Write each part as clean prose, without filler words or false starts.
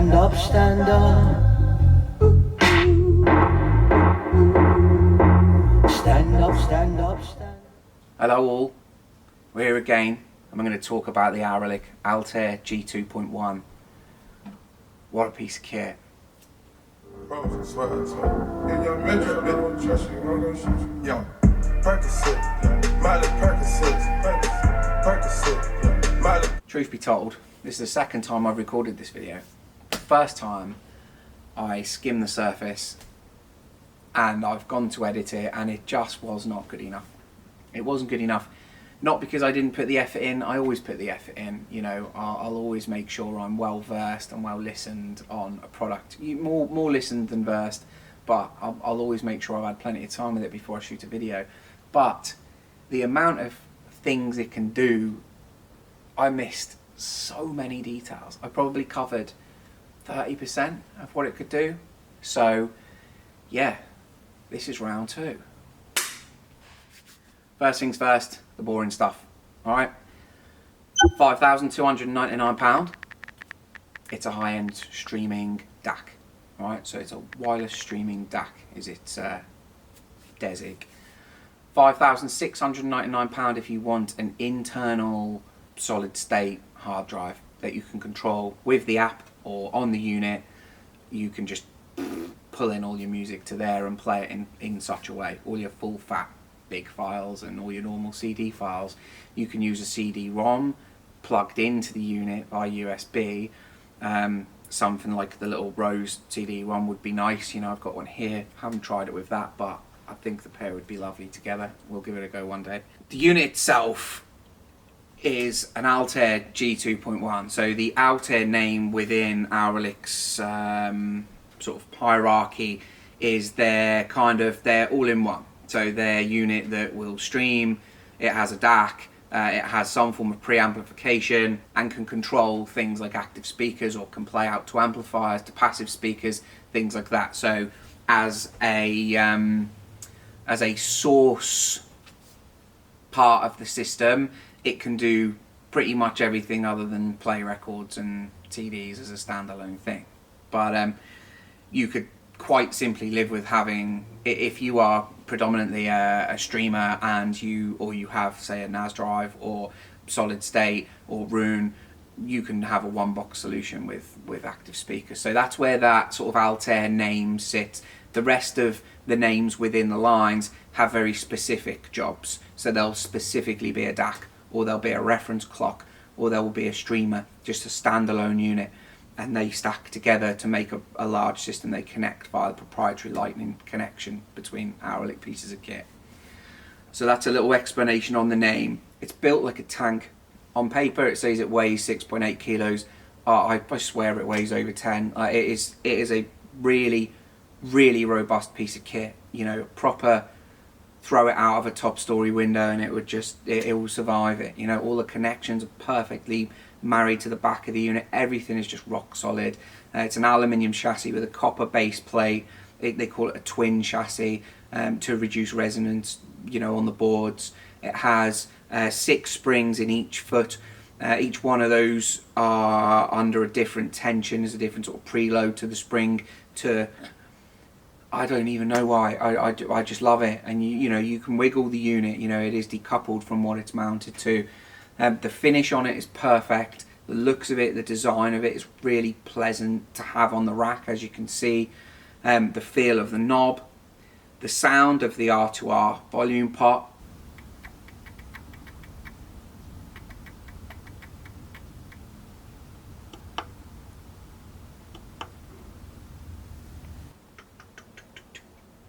stand up, stand up. Stand up, stand up, stand up. Hello all, we're here again and I'm going to talk about the Auralic Altair G2.1. What a piece of kit. Yo, Truth be told, this is the second time I've recorded this video. The first time I skimmed the surface and I've gone to edit it and it just was not good enough. It wasn't good enough. Not because I didn't put the effort in, I always put the effort in. You know, I'll always make sure I'm well versed and well listened on a product. More listened than versed, but I'll always make sure I've had plenty of time with it before I shoot a video. But the amount of things it can do, I missed so many details. I probably covered 30% of what it could do. So, yeah, this is round two. First things first, the boring stuff. Alright, £5,299. It's a high-end streaming DAC. Alright, so it's a wireless streaming DAC is its DAC. £5,699 if you want an internal solid state hard drive that you can control with the app or on the unit. You can just pull in all your music to there and play it in such a way. All your full fat big files and all your normal CD files. You can use a CD-ROM plugged into the unit by USB. Something like the little Rose CD-ROM would be nice. You know, I've got one here. Haven't tried it with that, but I think the pair would be lovely together. We'll give it a go one day. The unit itself is an Altair G2.1. So the Altair name within Auralic's sort of hierarchy is their all-in-one. So their unit that will stream, it has a DAC, it has some form of preamplification and can control things like active speakers or can play out to amplifiers, to passive speakers, things like that. So as a source part of the system, it can do pretty much everything other than play records and CDs as a standalone thing. But you could quite simply live with having, if you are predominantly a streamer and you have, say, a NAS drive or solid state or Rune, you can have a one box solution with active speakers. So that's where that sort of Altair name sits. The rest of the names within the lines have very specific jobs. So they'll specifically be a DAC, or there'll be a reference clock, or there will be a streamer, just a standalone unit. And they stack together to make a large system. They connect via the proprietary lightning connection between Auralic pieces of kit. So that's a little explanation on the name. It's built like a tank. On paper it says it weighs 6.8 kilos. I swear it weighs over 10. It is a really, really robust piece of kit. You know, proper throw it out of a top story window and it will survive it. You know, all the connections are perfectly married to the back of the unit. Everything is just rock solid. It's an aluminium chassis with a copper base plate. They call it a twin chassis to reduce resonance, you know, on the boards. It has 6 springs in each foot. Each one of those are under a different tension. There's a different sort of preload to the spring. I don't even know why. I just love it. And you know, you can wiggle the unit. You know, it is decoupled from what it's mounted to. The finish on it is perfect. The looks of it, the design of it is really pleasant to have on the rack, as you can see. The feel of the knob, the sound of the R2R volume pot.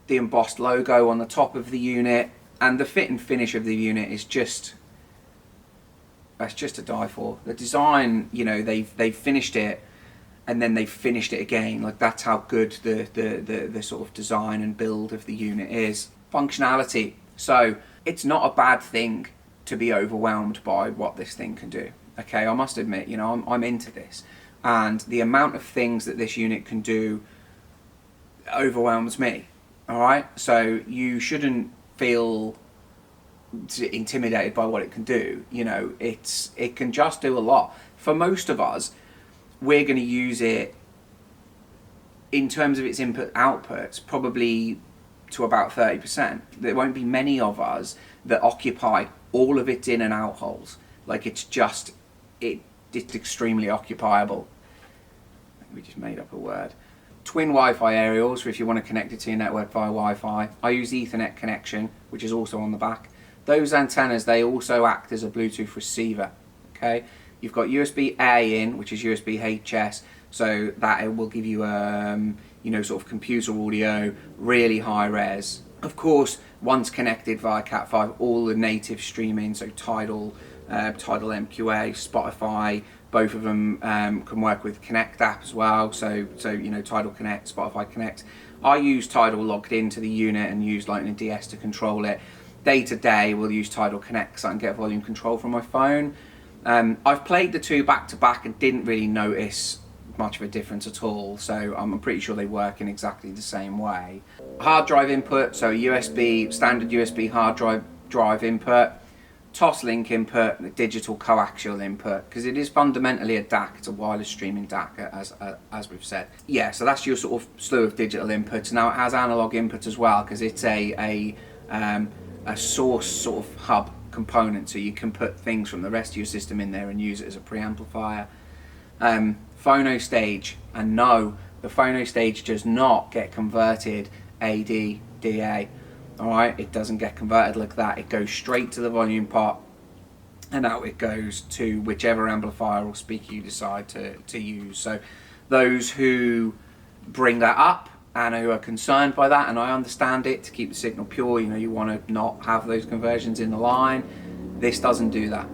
The embossed logo on the top of the unit, and the fit and finish of the unit is just to die for. The design, you know, they've finished it and then they've finished it again. Like, that's how good the sort of design and build of the unit is. Functionality. So it's not a bad thing to be overwhelmed by what this thing can do. Okay, I must admit, you know, I'm into this, and the amount of things that this unit can do overwhelms me. All right, so you shouldn't feel intimidated by what it can do. You know, it can just do a lot. For most of us, we're going to use it in terms of its input outputs, probably to about 30%. There won't be many of us that occupy all of its in and out holes. Like it's extremely occupiable. We just made up a word. Twin Wi-Fi aerials, for if you want to connect it to your network via Wi-Fi. I use Ethernet connection, which is also on the back. Those antennas, they also act as a Bluetooth receiver. Okay, you've got USB-A in, which is USB-HS, so that it will give you you know, sort of computer audio, really high res. Of course, once connected via Cat5, all the native streaming, so Tidal, Tidal MQA, Spotify, both of them can work with Connect app as well. So you know, Tidal Connect, Spotify Connect. I use Tidal logged into the unit and use Lightning DS to control it. Day to day, we'll use Tidal Connect because I can get volume control from my phone. I've played the two back to back and didn't really notice much of a difference at all, so I'm pretty sure they work in exactly the same way. Hard drive input, so USB, standard USB hard drive input, Toslink input, digital coaxial input, because it is fundamentally a DAC, it's a wireless streaming DAC, as we've said. Yeah, so that's your sort of slew of digital inputs. Now it has analog input as well, because it's a source sort of hub component, so you can put things from the rest of your system in there and use it as a preamplifier. Phono stage, and no, the phono stage does not get converted AD, DA. Alright, it doesn't get converted like that. It goes straight to the volume pot and out it goes to whichever amplifier or speaker you decide to use. So those who bring that up and who are concerned by that, and I understand it, to keep the signal pure, you know, you want to not have those conversions in the line. This doesn't do that.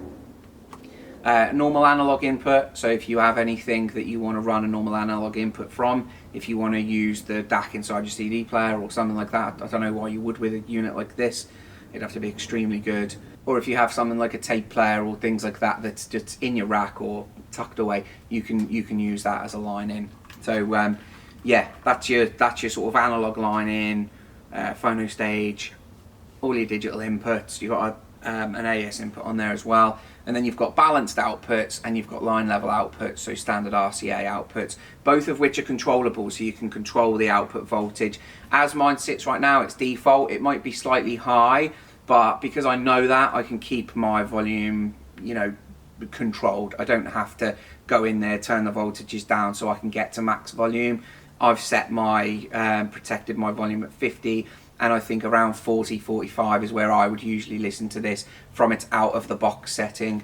Normal analog input, so if you have anything that you want to run a normal analog input from, if you want to use the DAC inside your CD player or something like that, I don't know why you would with a unit like this, it'd have to be extremely good. Or if you have something like a tape player or things like that that's just in your rack or tucked away, you can use that as a line in. So yeah, that's your sort of analog line in, phono stage, all your digital inputs. You've got an AS input on there as well, and then you've got balanced outputs and you've got line level outputs, so standard RCA outputs, both of which are controllable, so you can control the output voltage. As mine sits right now, it's default. It might be slightly high, but because I know that, I can keep my volume, you know, controlled. I don't have to go in there, turn the voltages down so I can get to max volume. I've set my protected my volume at 50, and I think around 40, 45 is where I would usually listen to this from its out of the box setting.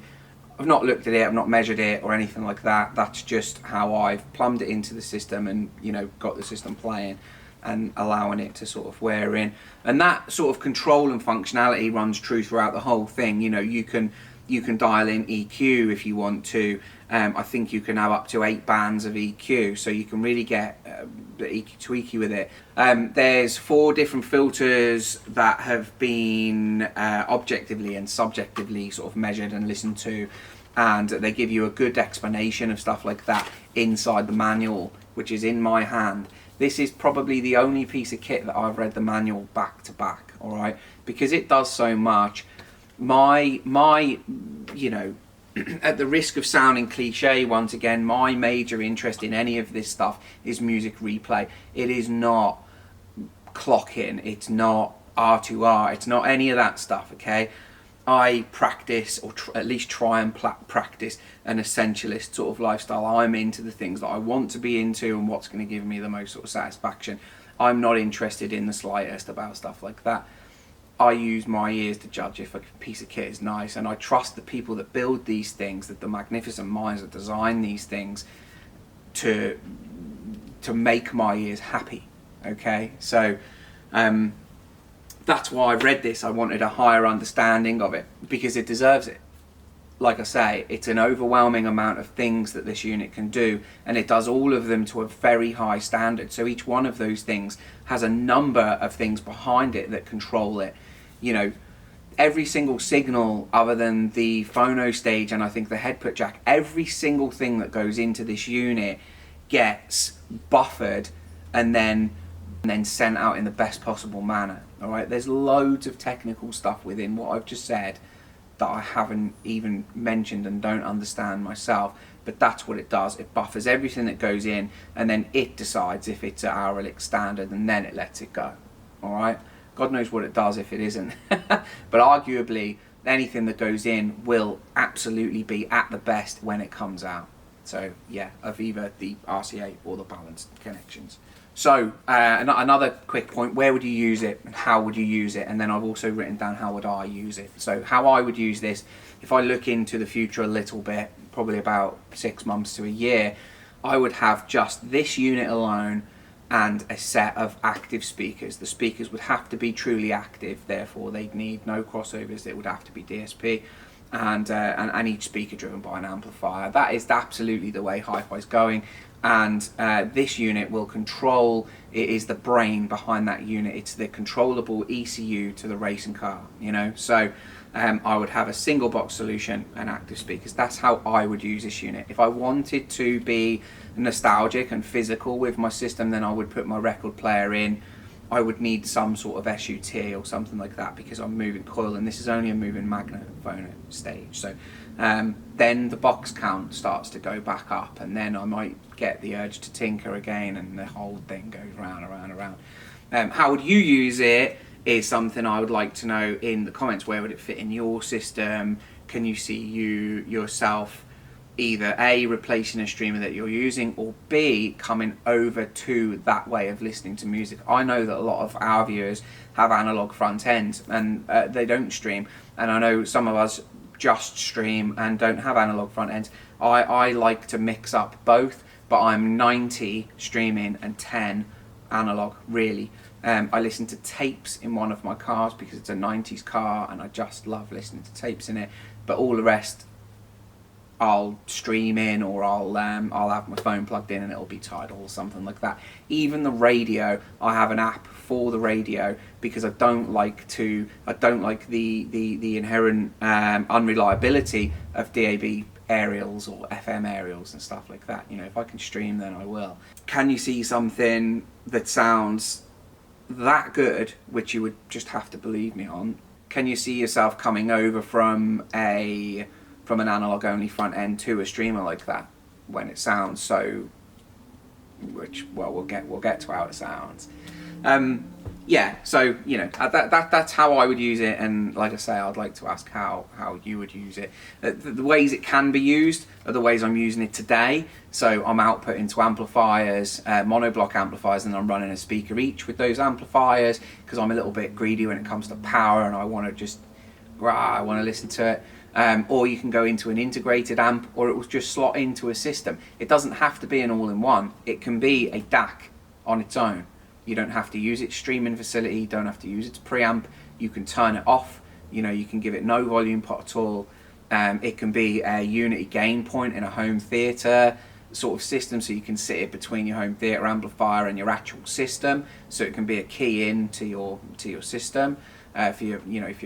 I've not looked at it, I've not measured it or anything like that. That's just how I've plumbed it into the system and, you know, got the system playing and allowing it to sort of wear in. And that sort of control and functionality runs true throughout the whole thing. You know, you can dial in EQ if you want to. I think you can have up to 8 bands of EQ, so you can really get EQ to EQ with it. There's 4 different filters that have been objectively and subjectively sort of measured and listened to, and they give you a good explanation of stuff like that inside the manual, which is in my hand. This is probably the only piece of kit that I've read the manual back to back, all right, because it does so much. My you know, at the risk of sounding cliche once again, my major interest in any of this stuff is music replay. It is not clocking, it's not R2R, it's not any of that stuff, okay? I practice, or at least try and practice, an essentialist sort of lifestyle. I'm into the things that I want to be into and what's going to give me the most sort of satisfaction. I'm not interested in the slightest about stuff like that. I use my ears to judge if a piece of kit is nice, and I trust the people that build these things, that the magnificent minds that design these things, to make my ears happy. Okay, so that's why I read this. I wanted a higher understanding of it because it deserves it. Like I say, it's an overwhelming amount of things that this unit can do, and it does all of them to a very high standard. So each one of those things has a number of things behind it that control it. You know, every single signal other than the phono stage and I think the headput jack, every single thing that goes into this unit gets buffered and then sent out in the best possible manner. All right, there's loads of technical stuff within what I've just said that I haven't even mentioned and don't understand myself, but that's what it does. It buffers everything that goes in, and then it decides if it's an Auralic standard, and then it lets it go. Alright? God knows what it does if it isn't. But arguably, anything that goes in will absolutely be at the best when it comes out. So yeah, of either the RCA or the balanced connections. So another quick point, where would you use it and how would you use it? And then I've also written down how would I use it. So how I would use this, if I look into the future a little bit, probably about 6 months to a year, I would have just this unit alone and a set of active speakers. The speakers would have to be truly active, therefore they'd need no crossovers, it would have to be DSP, and each speaker driven by an amplifier. That is absolutely the way Hifi is going, and this unit will control, it is the brain behind that unit, it's the controllable ECU to the racing car, you know. So I would have a single box solution and active speakers. That's how I would use this unit. If I wanted to be nostalgic and physical with my system, then I would put my record player in. I would need some sort of SUT or something like that, because I'm moving coil and this is only a moving magnetophone stage. So then the box count starts to go back up, and then I might get the urge to tinker again, and the whole thing goes round and round and round. How would you use it is something I would like to know in the comments. Where would it fit in your system? Can you see yourself either A, replacing a streamer that you're using, or B, coming over to that way of listening to music? I know that a lot of our viewers have analog front ends and they don't stream, and I know some of us just stream and don't have analog front ends. I like to mix up both, but I'm 90 streaming and 10 analog, really. I listen to tapes in one of my cars because it's a 90s car and I just love listening to tapes in it, but all the rest I'll stream in, or I'll have my phone plugged in and it'll be Tidal or something like that. Even the radio, I have an app for the radio because I don't like the inherent unreliability of DAB aerials or FM aerials and stuff like that. You know, if I can stream, then I will. Can you see something that sounds that good, which you would just have to believe me on? Can you see yourself coming over from an analog only front end to a streamer like that when it sounds so, which, well, we'll get to how it sounds. Yeah, so you know, that's how I would use it, and like I say, I'd like to ask how you would use it. The ways it can be used are the ways I'm using it today. So I'm outputting to amplifiers, monoblock amplifiers, and I'm running a speaker each with those amplifiers because I'm a little bit greedy when it comes to power, and I want to listen to it. Or you can go into an integrated amp, or it will just slot into a system. It doesn't have to be an all-in-one. It can be a DAC on its own. You don't have to use its streaming facility, you don't have to use its preamp. You can turn it off, you know, you can give it no volume pot at all. It can be a unity gain point in a home theatre sort of system, so you can sit it between your home theatre amplifier and your actual system, so it can be a key in to your system. For your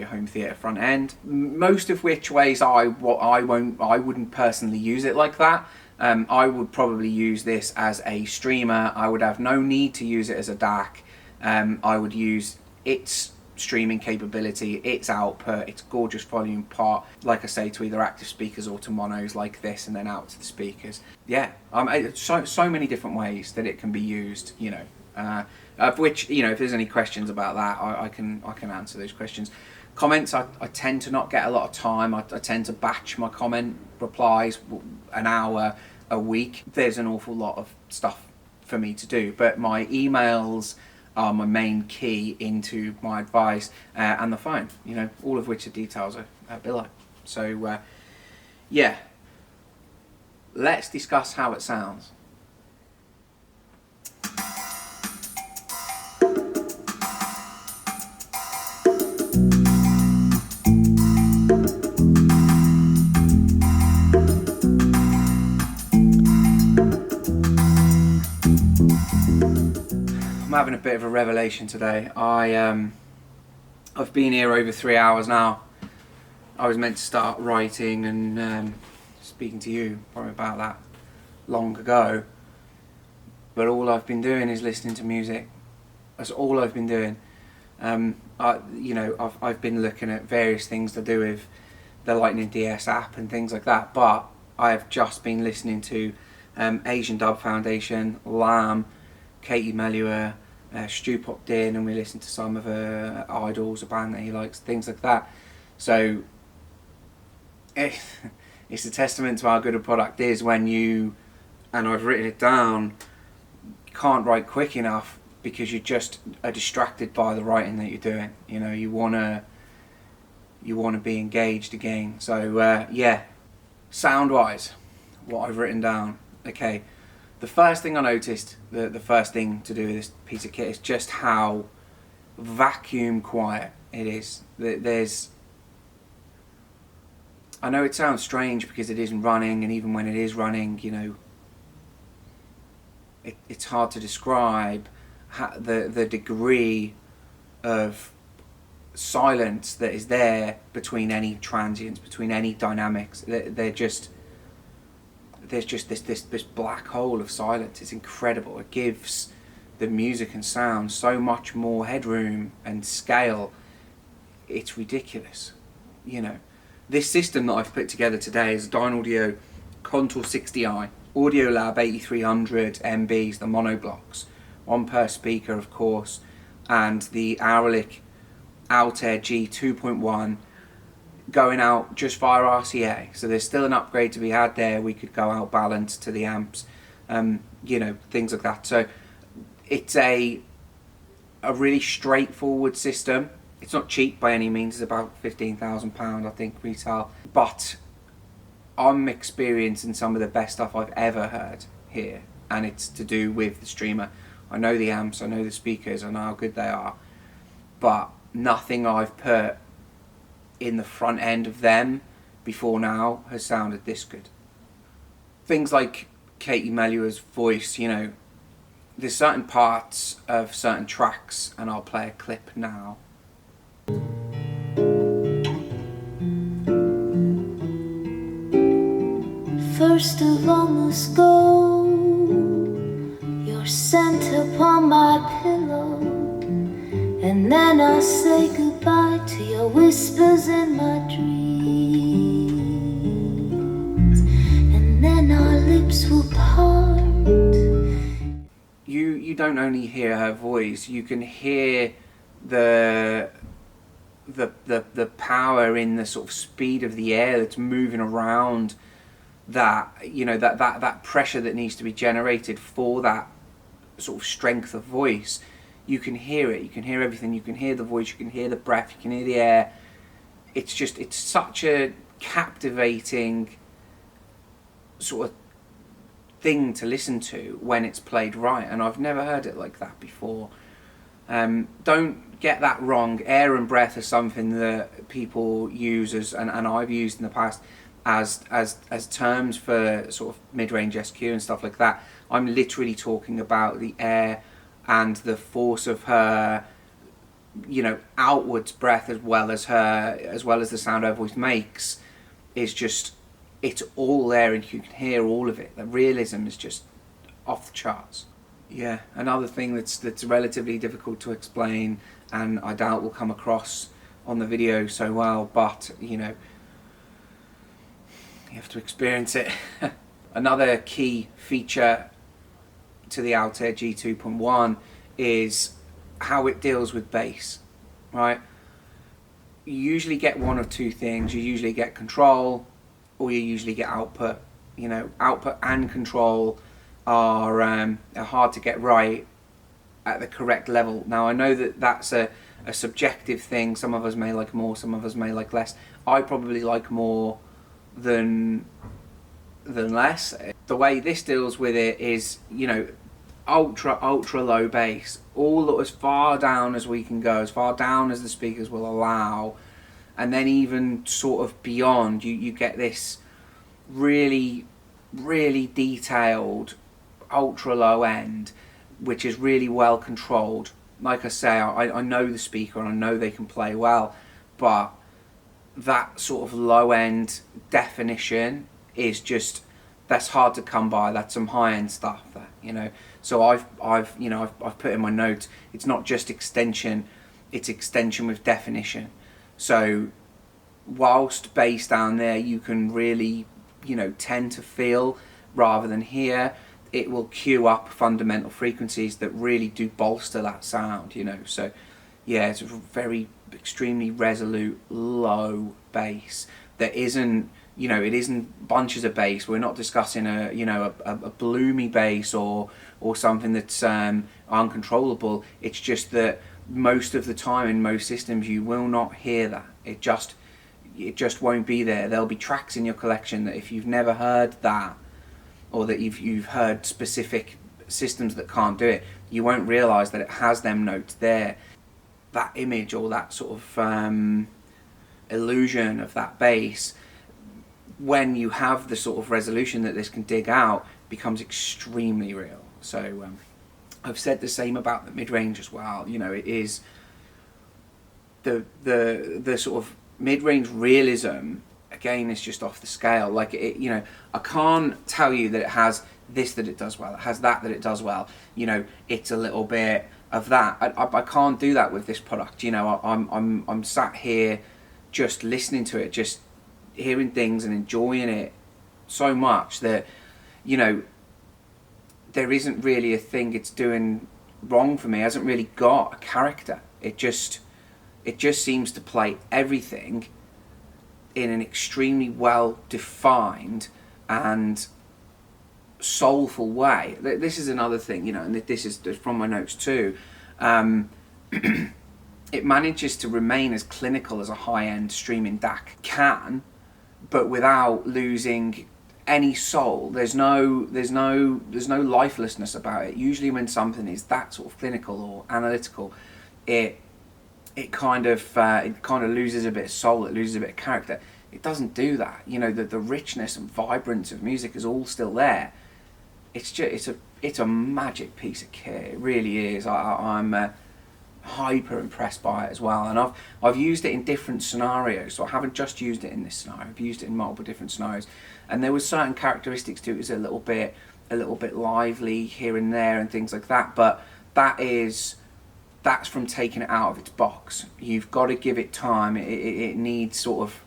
home theatre front end. Most of which ways I wouldn't personally use it like that. I would probably use this as a streamer. I would have no need to use it as a DAC. I would use its streaming capability, its output, its gorgeous volume pot, like I say, to either active speakers or to monos like this, and then out to the speakers. Yeah, so many different ways that it can be used, you know. Of which, you know, if there's any questions about that, I can answer those questions. Comments, I tend to not get a lot of time. I tend to batch my comment replies an hour a week. There's an awful lot of stuff for me to do, but my emails are my main key into my advice, and the phone, you know, all of which the details are below. So yeah, let's discuss how it sounds. I'm having a bit of a revelation today. I've been here over 3 hours now. I was meant to start writing and speaking to you probably about that long ago, but all I've been doing is listening to music. That's all I've been doing. I've been looking at various things to do with the Lightning DS app and things like that, but I have just been listening to Asian Dub Foundation, Lamb, Katie Melua, Stu popped in and we listened to some of her idols, a band that he likes, things like that. So it's a testament to how good a product is when you, and I've written it down, can't write quick enough because you just are distracted by the writing that you're doing. You know, you wanna be engaged again. So yeah, sound wise, what I've written down. Okay, the first thing I noticed, the first thing to do with this piece of kit is just how vacuum quiet it is. I know it sounds strange because it isn't running, and even when it is running, you know, it's hard to describe the degree of silence that is there between any transients, between any dynamics. There's just this black hole of silence. It's incredible. It gives the music and sound so much more headroom and scale. It's ridiculous, you know. This system that I've put together today is a Dynaudio Contour 60i, Audiolab 8300 MBs, the mono blocks, one per speaker of course, and the Auralic Altair G 2.1 going out just via RCA. So there's still an upgrade to be had there. We could go out balanced to the amps, you know, things like that. So it's a really straightforward system. It's not cheap by any means. It's about £15,000 I think retail, but I'm experiencing some of the best stuff I've ever heard here, and it's to do with the streamer. I know the amps, I know the speakers, I know how good they are, but nothing I've put in the front end of them before now has sounded this good. Things like Katie Melua's voice, you know, there's certain parts of certain tracks, and I'll play a clip now. First of all must go your scent upon my pillow, and then I say goodbye to your whispers in my dreams, and then our lips will part. You don't only hear her voice, you can hear the power in the sort of speed of the air that's moving around, that, you know, that pressure that needs to be generated for that sort of strength of voice. You can hear it, you can hear everything, you can hear the voice, you can hear the breath, you can hear the air. It's such a captivating sort of thing to listen to when it's played right, and I've never heard it like that before. Don't get that wrong. Air and breath are something that people use as, and I've used in the past as terms for sort of mid-range SQ and stuff like that. I'm literally talking about the air and the force of her, you know, outwards breath, as well as the sound her voice makes, is just, it's all there and you can hear all of it. The realism is just off the charts. Yeah, another thing that's relatively difficult to explain, and I doubt will come across on the video so well, but you know, you have to experience it. Another key feature to the Altair G 2.1 is how it deals with bass, right? You usually get one of two things. You usually get control, or you usually get output. You know, output and control are hard to get right at the correct level. Now I know that that's a subjective thing. Some of us may like more, some of us may like less. I probably like more than less. The way this deals with it is, you know, ultra low bass, all as far down as we can go, as far down as the speakers will allow, and then even sort of beyond. You get this really detailed ultra low end, which is really well controlled. Like I say, I know the speaker and I know they can play well, but that sort of low end definition is just, that's hard to come by. That's some high end stuff, that, you know. So I've put in my notes, it's not just extension, it's extension with definition. So whilst bass down there you can really, you know, tend to feel rather than hear, it will cue up fundamental frequencies that really do bolster that sound, you know. So yeah, it's a very extremely resolute low bass that isn't, you know, it isn't bunches of bass. We're not discussing a, you know, a bloomy bass or something that's uncontrollable. It's just that most of the time in most systems you will not hear that. It just won't be there. There'll be tracks in your collection that if you've never heard that, or that you've heard specific systems that can't do it, you won't realise that it has them notes there. That image or that sort of illusion of that bass, when you have the sort of resolution that this can dig out, becomes extremely real. So I've said the same about the mid-range as well. You know, it is the sort of mid-range realism, again, is just off the scale. Like, it, you know, I can't tell you that it has this that it does well, it has that it does well, you know, it's a little bit of that. I can't do that with this product. You know, I'm sat here just listening to it, just hearing things and enjoying it so much that, you know, there isn't really a thing it's doing wrong for me. It hasn't really got a character. It just seems to play everything in an extremely well defined and soulful way. This is another thing, you know, and this is from my notes too. It manages to remain as clinical as a high-end streaming DAC can, but without losing any soul. There's no lifelessness about it. Usually when something is that sort of clinical or analytical, it kind of loses a bit of soul, it loses a bit of character. It doesn't do that. You know, the richness and vibrance of music is all still there. It's a magic piece of kit. It really is. I'm hyper impressed by it as well, and I've used it in different scenarios. So I haven't just used it in this scenario. I've used it in multiple different scenarios, and there was certain characteristics to it. It was a little bit lively here and there and things like that. But that's from taking it out of its box. You've got to give it time. It needs sort of,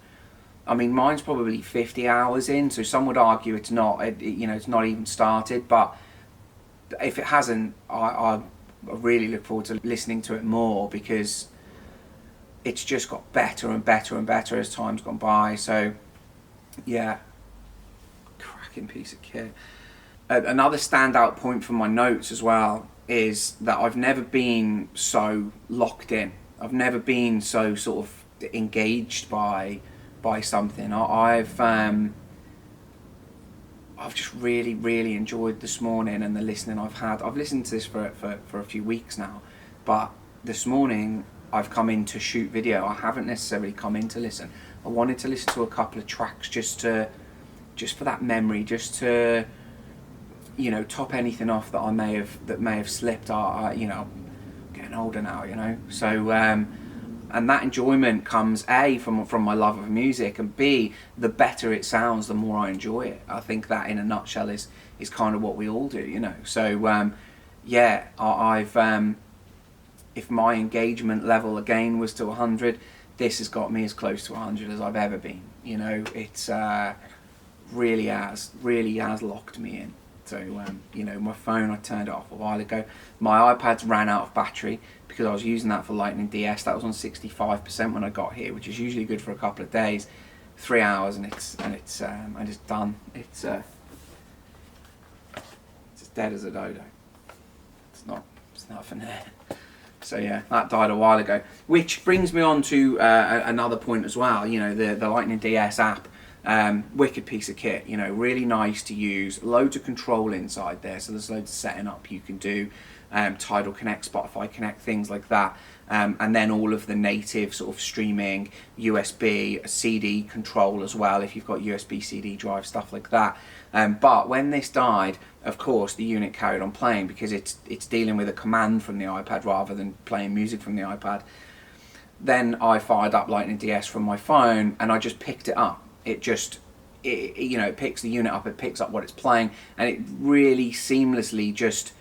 I mean, mine's probably 50 hours in, so some would argue it's not. You know, it's not even started. But if it hasn't, I really look forward to listening to it more, because it's just got better and better and better as time's gone by. So yeah, cracking piece of kit. Another standout point from my notes as well is that I've never been so locked in. I've never been so sort of engaged by something. I've just really enjoyed this morning and the listening I've had. I've listened to this for a few weeks now, but this morning I've come in to shoot video. I haven't necessarily come in to listen. I wanted to listen to a couple of tracks just for that memory, just to, you know, top anything off that may have slipped. You know, I'm getting older now, you know. So and that enjoyment comes A from my love of music, and B, the better it sounds, the more I enjoy it. I think that in a nutshell is kind of what we all do, you know. So yeah, I've if my engagement level again was to 100, this has got me as close to 100 as I've ever been. You know, it's really has locked me in. So you know, my phone, I turned it off a while ago. My iPad's ran out of battery because I was using that for Lightning DS. That was on 65% when I got here, which is usually good for a couple of days. 3 hours and it's done. It's as dead as a dodo. It's nothing there. So yeah, that died a while ago. Which brings me on to another point as well. You know, the Lightning DS app. Wicked piece of kit, you know, really nice to use, loads of control inside there, so there's loads of setting up you can do, Tidal Connect, Spotify Connect, things like that, and then all of the native sort of streaming, USB, CD control as well, if you've got USB CD drive, stuff like that. But when this died, of course the unit carried on playing, because it's dealing with a command from the iPad rather than playing music from the iPad. Then I fired up Lightning DS from my phone and I just picked it up. It picks the unit up, it picks up what it's playing, and it really seamlessly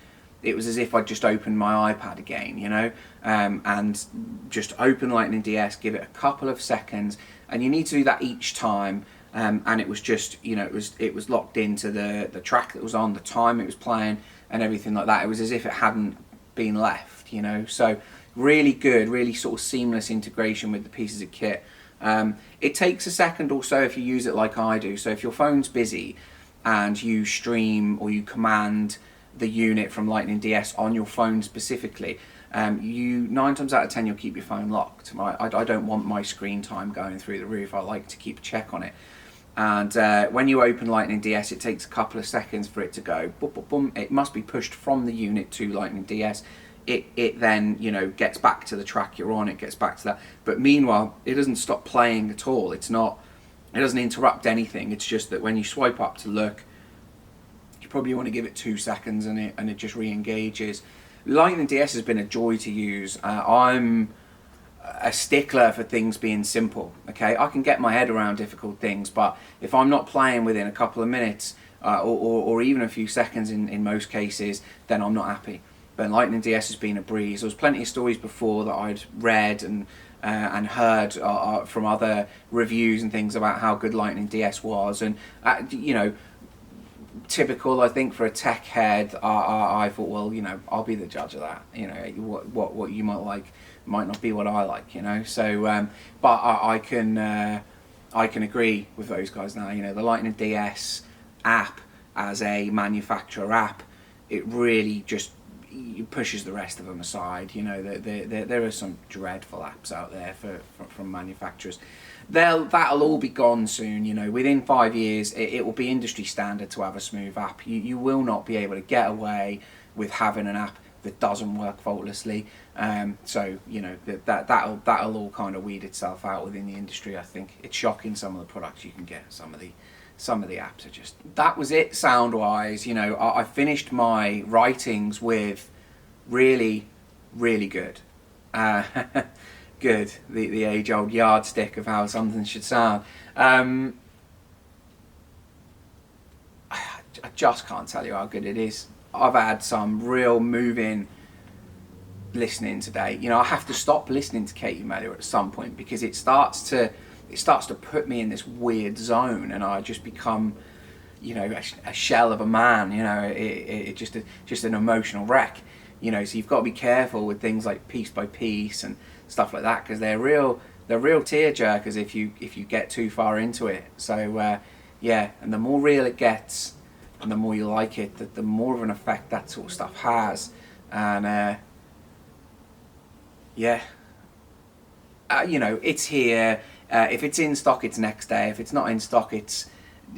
it was as if I just opened my iPad again, you know, and just open Lightning DS, give it a couple of seconds, and you need to do that each time. And it was just, you know, it was locked into the track that was on, the time it was playing, and everything like that. It was as if it hadn't been left, you know. So really good, really sort of seamless integration with the pieces of kit. It takes a second or so if you use it like I do. So if your phone's busy and you stream or you command the unit from Lightning DS on your phone specifically, you 9 times out of 10 you'll keep your phone locked. I don't want my screen time going through the roof. I like to keep a check on it. And when you open Lightning DS, it takes a couple of seconds for it to go boom, boom, boom. It must be pushed from the unit to Lightning DS. It then, you know, gets back to the track you're on. It gets back to that. But meanwhile, it doesn't stop playing at all. It doesn't interrupt anything. It's just that when you swipe up to look, you probably want to give it 2 seconds, and it just re-engages. Lightning DS has been a joy to use. I'm a stickler for things being simple. Okay, I can get my head around difficult things, but if I'm not playing within a couple of minutes or even a few seconds in most cases, then I'm not happy. But Lightning DS has been a breeze. There was plenty of stories before that I'd read and heard from other reviews and things about how good Lightning DS was, and you know, typical, I think, for a tech head. I thought, well, you know, I'll be the judge of that. You know, what you might like might not be what I like, you know. So, but I can agree with those guys now. You know, the Lightning DS app as a manufacturer app, it really just pushes the rest of them aside. You know, there are some dreadful apps out there from manufacturers. That'll all be gone soon. You know, within 5 years, it will be industry standard to have a smooth app. You will not be able to get away with having an app that doesn't work faultlessly. So you know, that'll all kind of weed itself out within the industry. I think it's shocking some of the products you can get. Some of the apps are just. That was it sound wise. You know, I finished my writings with really good. Good, the age-old yardstick of how something should sound. I just can't tell you how good it is. I've had some real moving listening today. You know, I have to stop listening to Katie Melua at some point because it starts to put me in this weird zone, and I just become, you know, a shell of a man. You know, it just an emotional wreck. You know, so you've got to be careful with things like Piece by Piece and stuff like that, because they're real tear jerkers if you get too far into it. So yeah, and the more real it gets and the more you like it, the more of an effect that sort of stuff has. And yeah, you know, it's here. If it's in stock, it's next day. If it's not in stock, it's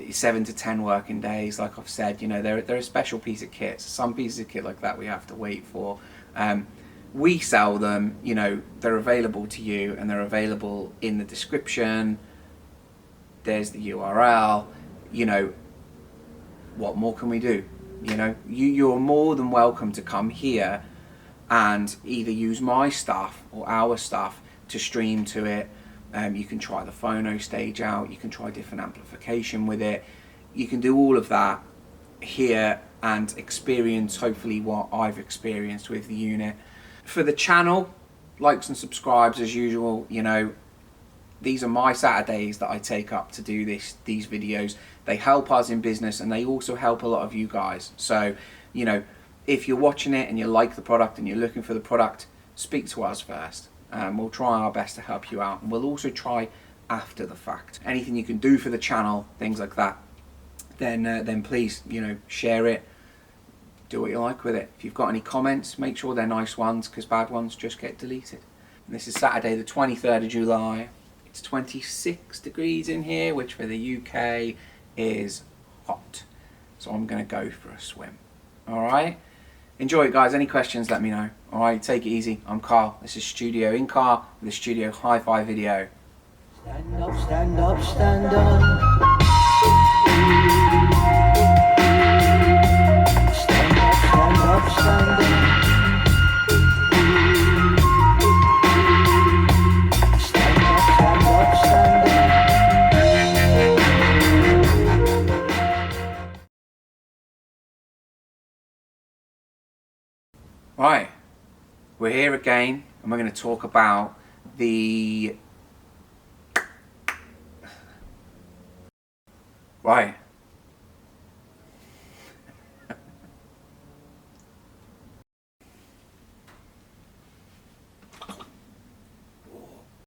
7 to 10 working days. Like I've said, you know, they're a special piece of kit. So some pieces of kit like that we have to wait for. We sell them, you know, they're available to you, and they're available in the description. There's the URL. You know, what more can we do? You know, you're more than welcome to come here and either use my stuff or our stuff to stream to it. You can try the phono stage out, you can try different amplification with it. You can do all of that here and experience hopefully what I've experienced with the unit. For the channel, likes and subscribes as usual. You know, these are my Saturdays that I take up to do these videos. They help us in business, and they also help a lot of you guys. So, you know, if you're watching it and you like the product and you're looking for the product, speak to us first. We'll try our best to help you out, and we'll also try after the fact. Anything you can do for the channel, things like that, then please, you know, share it. Do what you like with it. If you've got any comments, make sure they're nice ones, because bad ones just get deleted. And this is Saturday the 23rd of July. It's 26 degrees in here, which for the UK is hot. So I'm going to go for a swim. Alright? Enjoy it, guys. Any questions, let me know. Alright, take it easy. I'm Carl. This is Studio in Car with a Studio Hi-Fi video. Stand up, stand up, stand up. Stand up, stand up, stand up. Stand up, stand up, stand up. Right, we're here again, and we're going to talk about the Right.